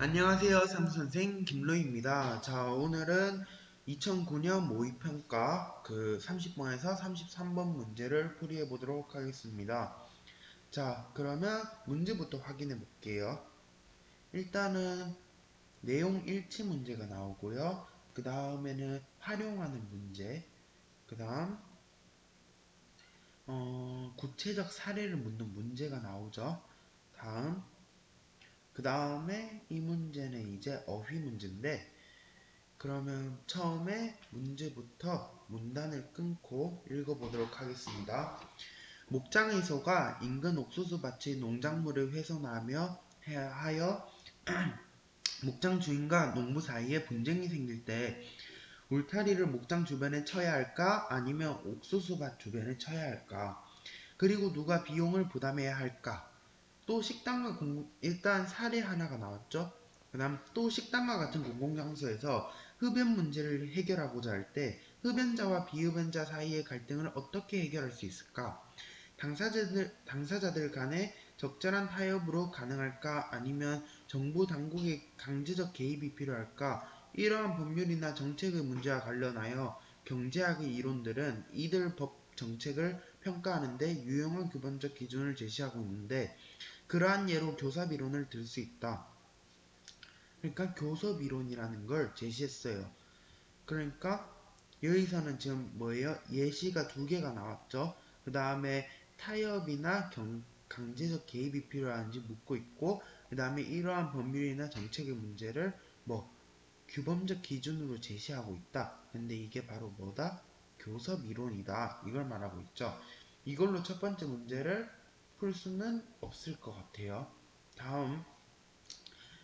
안녕하세요. 삼선생 김로입니다. 자, 오늘은 2009년 모의평가 30번에서 33번 문제를 풀이해 보도록 하겠습니다. 자, 그러면 문제부터 확인해 볼게요. 일단은 내용 일치 문제가 나오고요. 그 다음에는 활용하는 문제, 그 다음 구체적 사례를 묻는 문제가 나오죠. 다음 그 다음에 이 문제는 이제 어휘 문제인데, 그러면 처음에 문제부터 문단을 끊고 읽어보도록 하겠습니다. 목장의소가 인근 옥수수밭의 농작물을 훼손하며 하여 목장 주인과 농부 사이에 분쟁이 생길 때 울타리를 목장 주변에 쳐야 할까 아니면 옥수수밭 주변에 쳐야 할까, 그리고 누가 비용을 부담해야 할까. 또 식당과 일단 사례 하나가 나왔죠. 그 다음 또 식당과 같은 공공장소에서 흡연 문제를 해결하고자 할 때 흡연자와 비흡연자 사이의 갈등을 어떻게 해결할 수 있을까? 당사자들 간의 적절한 타협으로 가능할까? 아니면 정부 당국의 강제적 개입이 필요할까? 이러한 법률이나 정책의 문제와 관련하여 경제학의 이론들은 이들 법 정책을 평가하는 데 유용한 기본적 기준을 제시하고 있는데, 그러한 예로 교섭이론을 들 수 있다. 그러니까 교섭이론이라는 걸 제시했어요. 그러니까 여기서는 지금 뭐예요? 예시가 두 개가 나왔죠. 그 다음에 타협이나 강제적 개입이 필요한지 묻고 있고, 그 다음에 이러한 법률이나 정책의 문제를 규범적 기준으로 제시하고 있다. 근데 이게 바로 뭐다? 교섭이론이다. 이걸 말하고 있죠. 이걸로 첫 번째 문제를 풀 수는 없을 것 같아요. 다음,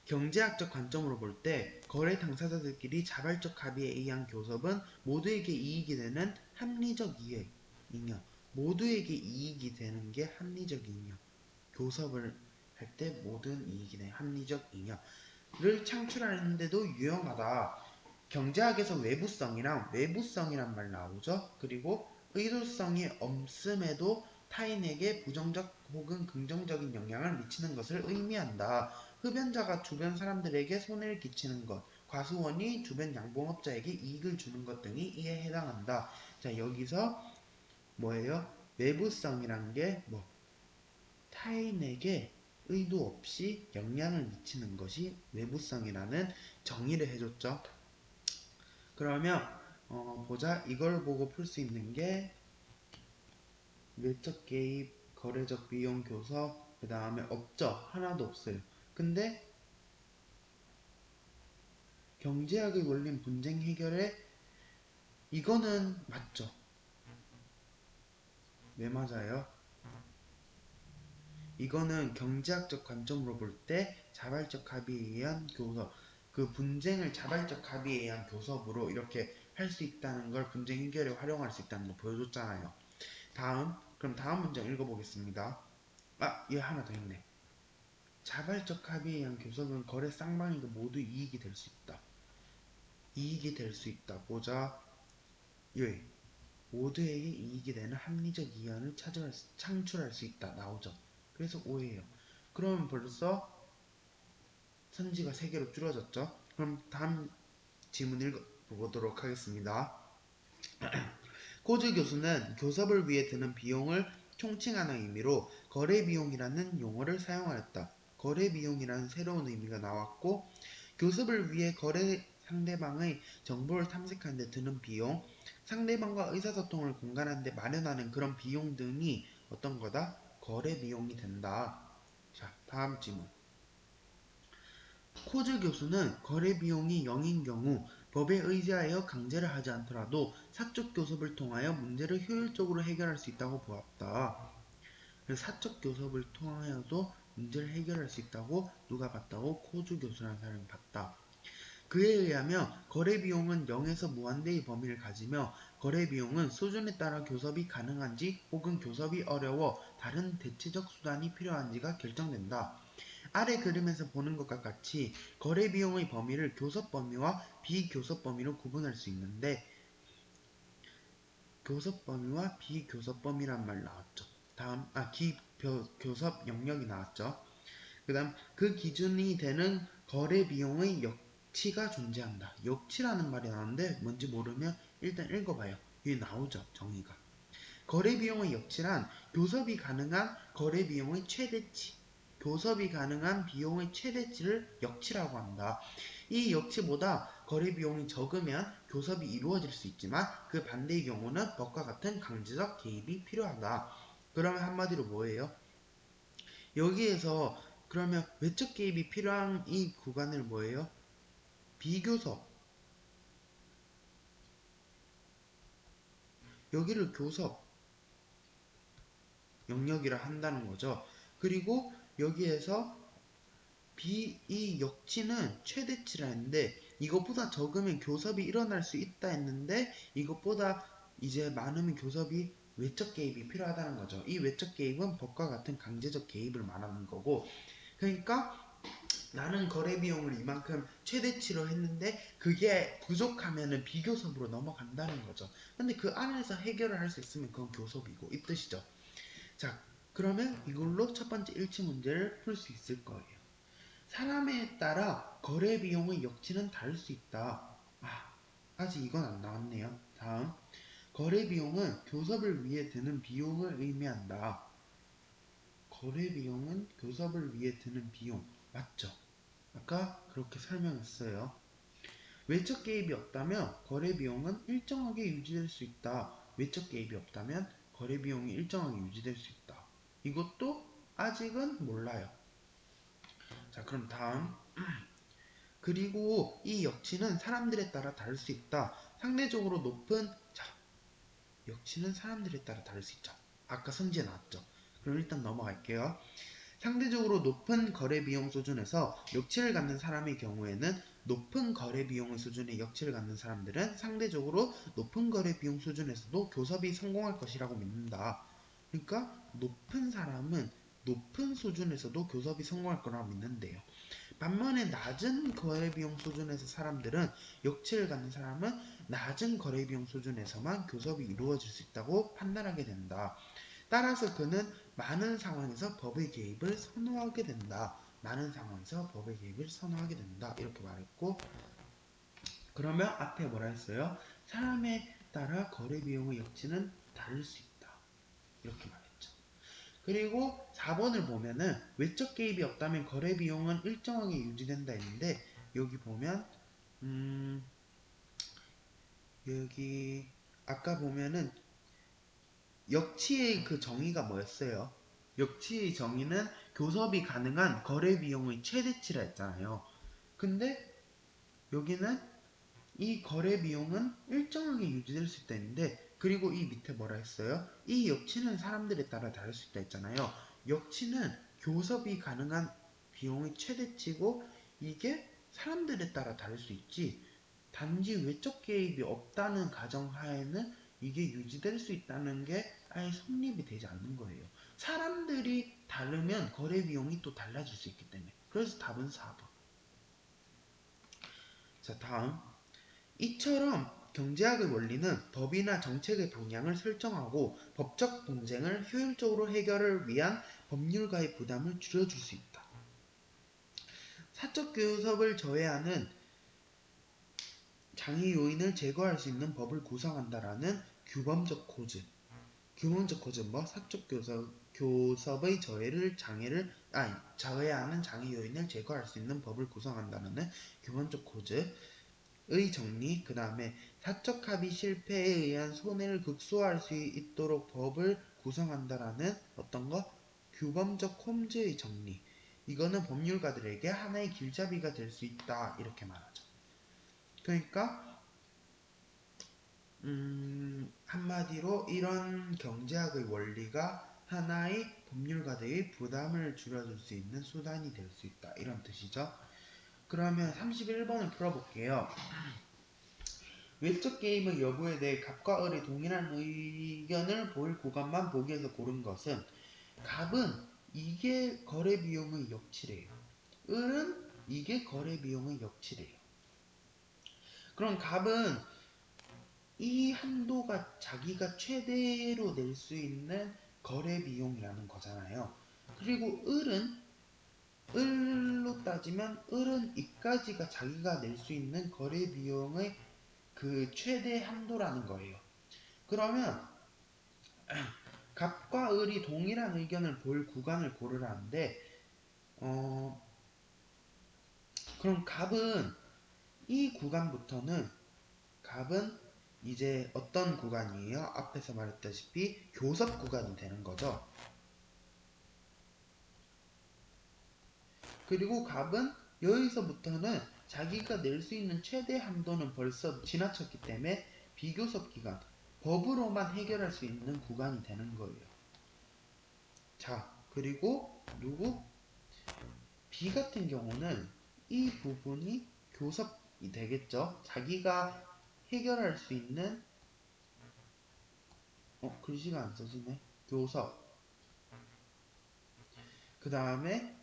경제학적 관점으로 볼 때 거래 당사자들끼리 자발적 합의에 의한 교섭은 모두에게 이익이 되는 합리적 잉여. 모두에게 이익이 되는 게 합리적 잉여. 교섭을 할 때 모든 이익이 되는 합리적 잉여를 창출하는데도 유용하다. 경제학에서 외부성이랑 외부성이란 말 나오죠. 그리고 의도성이 없음에도 타인에게 부정적 혹은 긍정적인 영향을 미치는 것을 의미한다. 흡연자가 주변 사람들에게 손해를 끼치는 것, 과수원이 주변 양봉업자에게 이익을 주는 것 등이 이에 해당한다. 자, 여기서 뭐예요? 외부성이란 게 타인에게 의도 없이 영향을 미치는 것이 외부성이라는 정의를 해줬죠. 그러면 보자. 이걸 보고 풀 수 있는 게 외적 개입, 거래적 비용 교섭, 그 다음에 업적 하나도 없어요. 근데 경제학의 원리는 분쟁 해결에 이거는 맞죠. 왜 맞아요? 이거는 경제학적 관점으로 볼 때 자발적 합의에 의한 교섭, 그 분쟁을 자발적 합의에 의한 교섭으로 이렇게 할 수 있다는 걸, 분쟁 해결에 활용할 수 있다는 걸 보여줬잖아요. 그럼 다음 문장 읽어보겠습니다. 얘 하나 더 있네. 자발적 합의에 의한 교섭은 거래 쌍방에게 모두 이익이 될 수 있다. 이익이 될 수 있다. 보자. 예. 모두에게 이익이 되는 합리적 이익을 창출할 수 있다. 나오죠. 그래서 오해예요. 그럼 벌써 선지가 3개로 줄어졌죠. 그럼 다음 질문 읽어보도록 하겠습니다. 코즈 교수는 교섭을 위해 드는 비용을 총칭하는 의미로 거래비용이라는 용어를 사용하였다. 거래비용이라는 새로운 의미가 나왔고, 교섭을 위해 상대방의 정보를 탐색하는 데 드는 비용, 상대방과 의사소통을 공간하는 데 마련하는 그런 비용 등이 어떤 거다? 거래비용이 된다. 자, 다음 질문. 코즈 교수는 거래 비용이 0인 경우 법에 의지하여 강제를 하지 않더라도 사적 교섭을 통하여 문제를 효율적으로 해결할 수 있다고 보았다. 그래서 사적 교섭을 통하여도 문제를 해결할 수 있다고 누가 봤다고? 코즈 교수라는 사람이 봤다. 그에 의하면 거래 비용은 0에서 무한대의 범위를 가지며 거래 비용은 수준에 따라 교섭이 가능한지 혹은 교섭이 어려워 다른 대체적 수단이 필요한지가 결정된다. 아래 그림에서 보는 것과 같이 거래 비용의 범위를 교섭 범위와 비교섭 범위로 구분할 수 있는데, 교섭 범위와 비교섭 범위란 말 나왔죠. 다음, 교섭 영역이 나왔죠. 그 다음 그 기준이 되는 거래 비용의 역치가 존재한다. 역치라는 말이 나오는데 뭔지 모르면 일단 읽어봐요. 여기 나오죠, 정의가. 거래 비용의 역치란 교섭이 가능한 거래 비용의 최대치, 교섭이 가능한 비용의 최대치를 역치라고 한다. 이 역치보다 거래 비용이 적으면 교섭이 이루어질 수 있지만 그 반대의 경우는 법과 같은 강제적 개입이 필요하다. 그러면 한마디로 뭐예요? 여기에서 그러면 외적 개입이 필요한 이 구간을 뭐예요? 비교섭. 여기를 교섭 영역이라 한다는 거죠. 그리고 여기에서 이 역치는 최대치라 했는데 이것보다 적으면 교섭이 일어날 수 있다 했는데 이것보다 이제 많으면 교섭이 외적 개입이 필요하다는 거죠. 이 외적 개입은 법과 같은 강제적 개입을 말하는 거고, 그러니까 나는 거래 비용을 이만큼 최대치로 했는데 그게 부족하면은 비교섭으로 넘어간다는 거죠. 근데 그 안에서 해결을 할 수 있으면 그건 교섭이고 이 뜻이죠. 자, 그러면 이걸로 첫 번째 일치 문제를 풀 수 있을 거예요. 사람에 따라 거래 비용의 역치는 다를 수 있다. 아직 이건 안 나왔네요. 다음, 거래 비용은 교섭을 위해 드는 비용을 의미한다. 거래 비용은 교섭을 위해 드는 비용. 맞죠? 아까 그렇게 설명했어요. 외적 개입이 없다면 거래 비용은 일정하게 유지될 수 있다. 외적 개입이 없다면 거래 비용이 일정하게 유지될 수 있다. 이것도 아직은 몰라요. 자, 그럼 다음. 그리고 이 역치는 사람들에 따라 다를 수 있다. 상대적으로 높은, 자, 역치는 사람들에 따라 다를 수 있죠. 아까 선지에 나왔죠. 그럼 일단 넘어갈게요. 상대적으로 높은 거래 비용 수준에서 역치를 갖는 사람의 경우에는 높은 거래 비용의 수준의 역치를 갖는 사람들은 상대적으로 높은 거래 비용 수준에서도 교섭이 성공할 것이라고 믿는다. 그러니까 높은 사람은 높은 수준에서도 교섭이 성공할 거라고 믿는데요. 반면에 낮은 거래비용 수준에서 사람들은 역치를 갖는 사람은 낮은 거래비용 수준에서만 교섭이 이루어질 수 있다고 판단하게 된다. 따라서 그는 많은 상황에서 법의 개입을 선호하게 된다. 많은 상황에서 법의 개입을 선호하게 된다. 이렇게 말했고, 그러면 앞에 뭐라 했어요? 사람에 따라 거래비용의 역치는 다를 수 있다. 이렇게 말했죠. 그리고 4번을 보면은 외적 개입이 없다면 거래 비용은 일정하게 유지된다 했는데 여기 보면 여기 아까 보면은 역치의 그 정의가 뭐였어요? 역치의 정의는 교섭이 가능한 거래 비용의 최대치라 했잖아요. 근데 여기는 이 거래 비용은 일정하게 유지될 수 있다 했는데, 그리고 이 밑에 뭐라 했어요? 이 역치는 사람들에 따라 다를 수 있다 했잖아요. 역치는 교섭이 가능한 비용의 최대치고 이게 사람들에 따라 다를 수 있지, 단지 외적 개입이 없다는 가정하에는 이게 유지될 수 있다는 게 아예 성립이 되지 않는 거예요. 사람들이 다르면 거래 비용이 또 달라질 수 있기 때문에. 그래서 답은 4번. 자, 다음. 이처럼 경제학의 원리는 법이나 정책의 방향을 설정하고 법적 분쟁을 효율적으로 해결을 위한 법률가의 부담을 줄여줄 수 있다. 사적 교섭을 저해하는 장애 요인을 제거할 수 있는 법을 구성한다라는 규범적 코즈. 규범적 코즈 뭐? 사적 교섭의 저해하는 장애 요인을 제거할 수 있는 법을 구성한다는 규범적 코즈. 의 정리, 그 다음에 사적 합의 실패에 의한 손해를 극소화할 수 있도록 법을 구성한다라는 어떤 거? 규범적 홈즈의 정리. 이거는 법률가들에게 하나의 길잡이가 될 수 있다. 이렇게 말하죠. 그러니까 한마디로 이런 경제학의 원리가 하나의 법률가들의 부담을 줄여줄 수 있는 수단이 될 수 있다. 이런 뜻이죠. 그러면 31번을 풀어볼게요. 외적 게임의 여부에 대해 갑과 을이 동일한 의견을 보일 구간만 보기에서 고른 것은, 갑은 이게 거래 비용의 역치래요. 을은 이게 거래 비용의 역치래요. 그럼 갑은 이 한도가 자기가 최대로 낼 수 있는 거래 비용이라는 거잖아요. 그리고 을은 을로 따지면 을은 이까지가 자기가 낼 수 있는 거래 비용의 그 최대 한도라는 거예요. 그러면 갑과 을이 동일한 의견을 보일 구간을 고르라는데 그럼 이 구간부터는 갑은 이제 어떤 구간이에요? 앞에서 말했다시피 교섭 구간이 되는 거죠. 그리고 갑은 여기서부터는 자기가 낼 수 있는 최대 한도는 벌써 지나쳤기 때문에 비교섭 기간, 법으로만 해결할 수 있는 구간이 되는 거예요. 자, 그리고 B 같은 경우는 이 부분이 교섭이 되겠죠. 자기가 해결할 수 있는 글씨가 안 써지네. 교섭. 그 다음에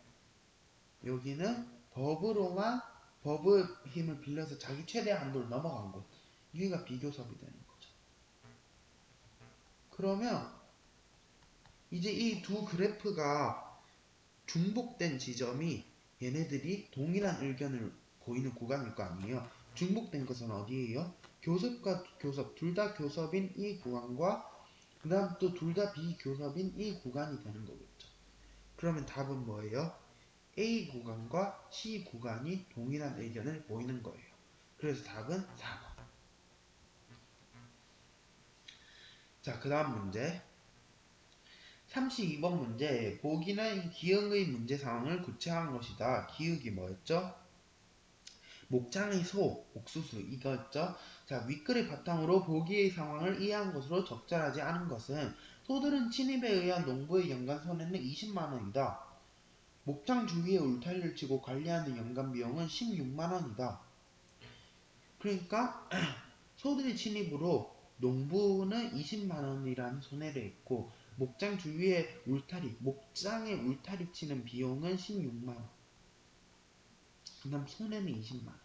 여기는 법의 힘을 빌려서 자기 최대 한도를 넘어간 곳. 여기가 비교섭이 되는 거죠. 그러면 이제 이 두 그래프가 중복된 지점이 얘네들이 동일한 의견을 보이는 구간일 거 아니에요. 중복된 것은 어디예요? 교섭과 교섭, 둘 다 교섭인 이 구간과 그 다음 또 둘 다 비교섭인 이 구간이 되는 거겠죠. 그러면 답은 뭐예요? A 구간과 C 구간이 동일한 의견을 보이는 거예요. 그래서 답은 4번. 자, 그 다음 문제. 32번 문제. 보기는 기역의 문제 상황을 구체화한 것이다. 기역이 뭐였죠? 목장의 소, 옥수수 이거였죠. 자, 윗글의 바탕으로 보기의 상황을 이해한 것으로 적절하지 않은 것은 소들은 침입에 의한 농부의 연간 손해는 20만원이다. 목장 주위에 울타리를 치고 관리하는 연간 비용은 16만원이다. 그러니까 소들의 침입으로 농부는 20만원이라는 손해를 했고 목장 주위에 목장에 울타리 치는 비용은 16만원. 그 다음 손해는 20만원.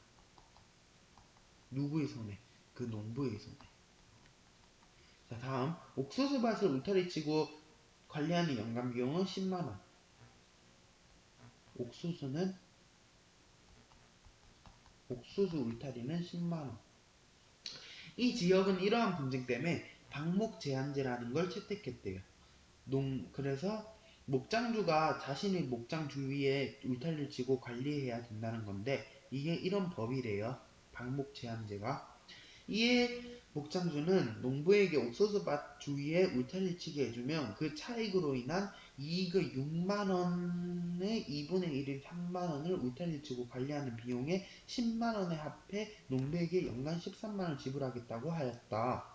누구의 손해? 그 농부의 손해. 자, 다음 옥수수밭을 울타리 치고 관리하는 연간 비용은 10만원. 옥수수 울타리는 10만원. 이 지역은 이러한 분쟁 때문에 방목 제한제라는 걸 채택했대요. 그래서 목장주가 자신의 목장 주위에 울타리를 치고 관리해야 된다는 건데 이게 이런 법이래요. 방목 제한제가. 이에 목장주는 농부에게 옥수수밭 주위에 울타리를 치게 해주면 그 차익으로 인한 이익의 6만원의 2분의 1인 3만원을 울타리를 치고 관리하는 비용에 10만원에 합해 농부에게 연간 13만원을 지불하겠다고 하였다.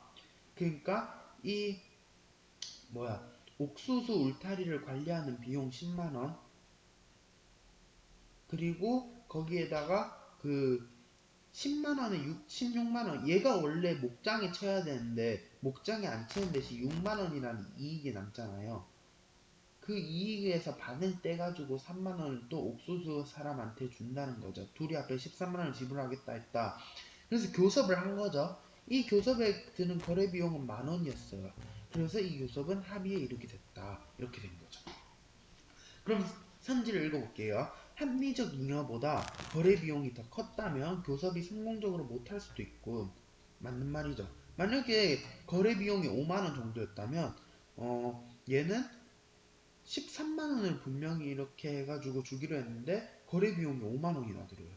그러니까 옥수수 울타리를 관리하는 비용 10만원 그리고 거기에다가 그 10만원에 16만원 얘가 원래 목장에 쳐야 되는데 목장에 안 치는 대신 6만원이라는 이익이 남잖아요. 그 이익에서 반을 떼가지고 3만원을 또 옥수수 사람한테 준다는 거죠. 둘이 앞에 13만원을 지불하겠다 했다. 그래서 교섭을 한 거죠. 이 교섭에 드는 거래 비용은 만원이었어요. 그래서 이 교섭은 합의에 이르게 됐다. 이렇게 된 거죠. 그럼 선지를 읽어볼게요. 합리적 잉여보다 거래 비용이 더 컸다면 교섭이 성공적으로 못할 수도 있고 맞는 말이죠. 만약에 거래 비용이 5만원 정도였다면 얘는 13만원을 분명히 이렇게 해가지고 주기로 했는데 거래 비용이 5만원이나 들어요.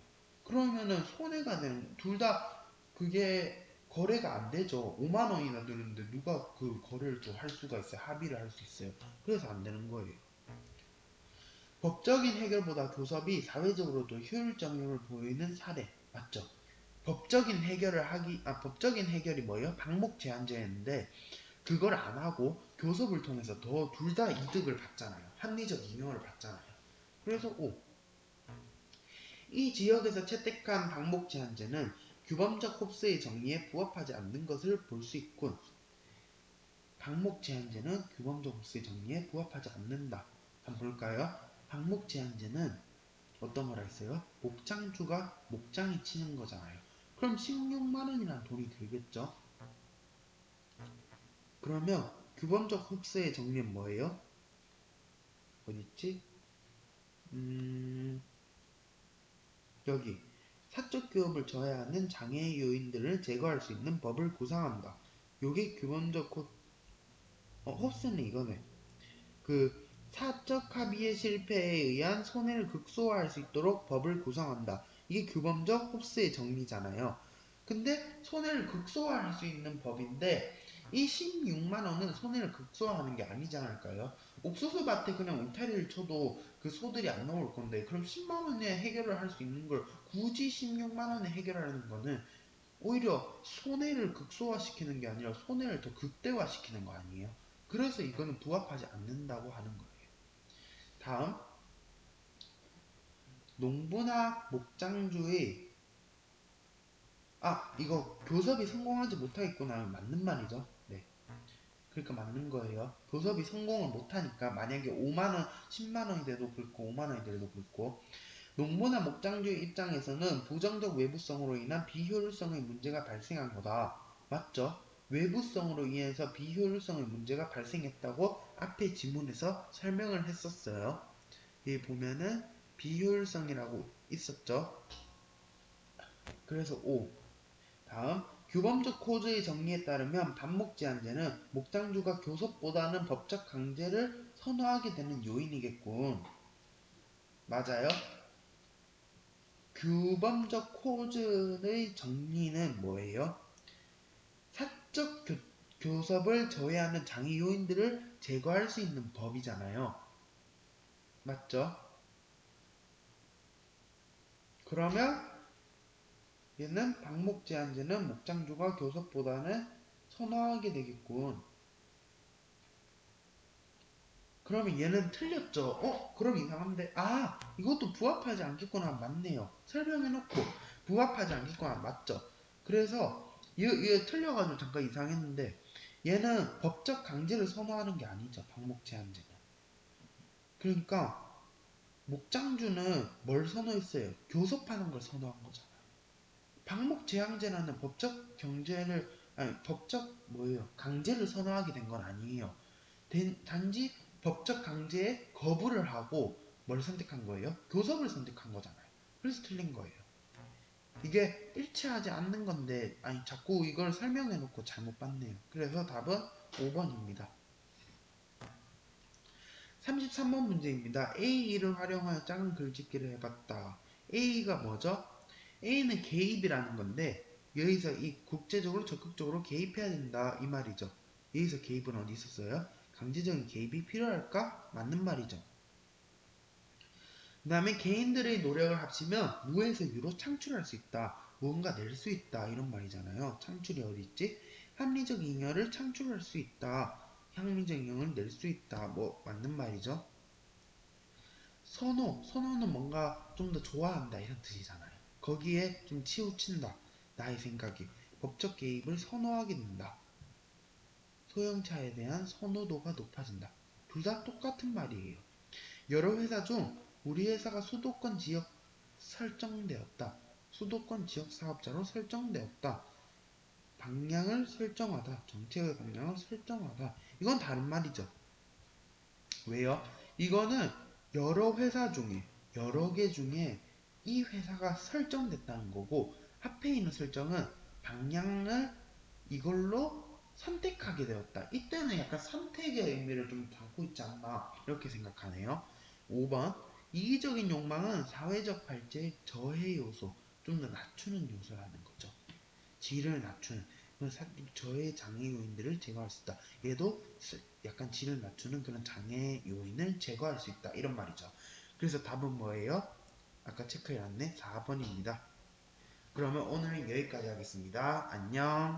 그러면은 손해가 되는 둘 다 그게 거래가 안 되죠. 5만원이나 드는데 누가 그 거래를 또 할 수가 있어요. 합의를 할 수 있어요. 그래서 안 되는 거예요. 법적인 해결보다 교섭이 사회적으로도 효율적임을 보이는 사례 맞죠? 법적인 해결이 뭐예요? 방목 제한제였는데 그걸 안 하고 교섭을 통해서 더 둘 다 이득을 받잖아요. 합리적 이용을 받잖아요. 그래서 이 지역에서 채택한 방목 제한제는 규범적 홉스의 정의에 부합하지 않는 것을 볼 수 있군. 방목 제한제는 규범적 홉스의 정의에 부합하지 않는다. 한번 볼까요? 방목 제한제는 어떤 거라 했어요? 목장주가 목장에 치는 거잖아요. 그럼 16만원이라는 돈이 들겠죠? 그러면 규범적 흡수의 정리는 뭐예요? 어딨지? 여기 사적 교업을 저해하는 장애 요인들을 제거할 수 있는 법을 구상한다. 요게 기본적 홉스는 이거네. 그 사적 합의의 실패에 의한 손해를 극소화할 수 있도록 법을 구성한다. 이게 규범적 홉스의 정리잖아요. 근데 손해를 극소화할 수 있는 법인데 이 16만원은 손해를 극소화하는 게 아니지 않을까요? 옥수수밭에 그냥 울타리를 쳐도 그 소들이 안 나올 건데 그럼 10만원에 해결을 할 수 있는 걸 굳이 16만원에 해결하는 거는 오히려 손해를 극소화시키는 게 아니라 손해를 더 극대화시키는 거 아니에요? 그래서 이거는 부합하지 않는다고 하는 거예요. 다음, 농부나 목장주의 이거 교섭이 성공하지 못하겠구나 하면 맞는 말이죠. 네. 그러니까 맞는 거예요. 교섭이 성공을 못하니까 만약에 5만원, 10만원이 돼도 그렇고 5만원이 돼도 그렇고 농부나 목장주의 입장에서는 부정적 외부성으로 인한 비효율성의 문제가 발생한 거다. 맞죠? 외부성으로 인해서 비효율성의 문제가 발생했다고 앞에 지문에서 설명을 했었어요. 여기 보면은 비효율성이라고 있었죠. 그래서 O. 다음 규범적 코즈의 정리에 따르면 반목제한제는 목장주가 교섭보다는 법적 강제를 선호하게 되는 요인이겠군. 맞아요? 규범적 코즈의 정리는 뭐예요? 사적 교섭을 저해하는 장애 요인들을 제거할 수 있는 법이잖아요. 맞죠? 그러면 얘는 방목제한제는 목장주가 교섭보다는 선호하게 되겠군. 그러면 얘는 틀렸죠? 그럼 이상한데? 이것도 부합하지 않겠구나. 맞네요. 설명해놓고 부합하지 않겠구나. 맞죠? 그래서 이거 틀려가지고 잠깐 이상했는데 얘는 법적 강제를 선호하는 게 아니죠. 방목제한제는. 그러니까 목장주는 뭘 선호했어요? 교섭하는 걸 선호한 거잖아요. 방목제한제라는 법적 경제를 법적 강제를 선호하게 된 건 아니에요. 단지 법적 강제에 거부를 하고 뭘 선택한 거예요? 교섭을 선택한 거잖아요. 그래서 틀린 거예요. 이게 일치하지 않는 건데 자꾸 이걸 설명해 놓고 잘못 봤네요. 그래서 답은 5번입니다. 33번 문제입니다. A2를 활용하여 작은 글짓기를 해봤다. A가 뭐죠? A는 개입이라는 건데 여기서 이 국제적으로 적극적으로 개입해야 된다 이 말이죠. 여기서 개입은 어디 있었어요? 강제적인 개입이 필요할까? 맞는 말이죠. 그 다음에 개인들의 노력을 합치면 무에서 유로 창출할 수 있다. 무언가 낼 수 있다. 이런 말이잖아요. 창출이 어디 있지? 합리적 잉여를 창출할 수 있다. 합리적 잉여를 낼 수 있다. 맞는 말이죠. 선호는 뭔가 좀 더 좋아한다. 이런 뜻이잖아요. 거기에 좀 치우친다. 나의 생각이. 법적 개입을 선호하게 된다. 소형차에 대한 선호도가 높아진다. 둘 다 똑같은 말이에요. 여러 회사 중 우리 회사가 수도권 지역 설정되었다. 수도권 지역 사업자로 설정되었다. 방향을 설정하다. 정책의 방향을 설정하다. 이건 다른 말이죠. 왜요? 이거는 여러 개 중에 이 회사가 설정됐다는 거고 앞에 있는 설정은 방향을 이걸로 선택하게 되었다. 이때는 약간 선택의 의미를 좀 담고 있지 않나 이렇게 생각하네요. 5번 이기적인 욕망은 사회적 발전의 저해 요소, 좀 더 낮추는 요소라는 거죠. 질을 낮추는 저해 장애 요인들을 제거할 수 있다. 얘도 약간 질을 낮추는 그런 장애 요인을 제거할 수 있다. 이런 말이죠. 그래서 답은 뭐예요? 아까 체크해놨네. 4번입니다. 그러면 오늘은 여기까지 하겠습니다. 안녕.